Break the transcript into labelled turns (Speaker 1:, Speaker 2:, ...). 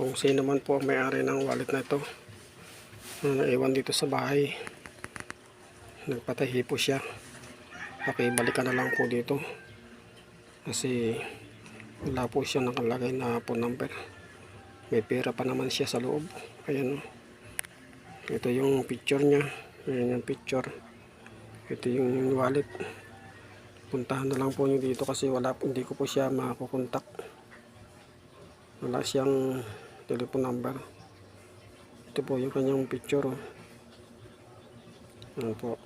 Speaker 1: kung sino man po ang may-ari ng wallet na ito na naiwan dito sa bahay. Nagpatahi po siya. Pakibalikan na lang po dito kasi wala po siya nakalagay na phone number. May pera pa naman siya sa loob. Ayan, ito yung picture niya. Ayan yung picture. Ito yung wallet. Puntahan na lang po nyo dito kasi hindi ko po siya makakontak. Wala siyang telephone number. Ito po yung kanyang picture. Ano po.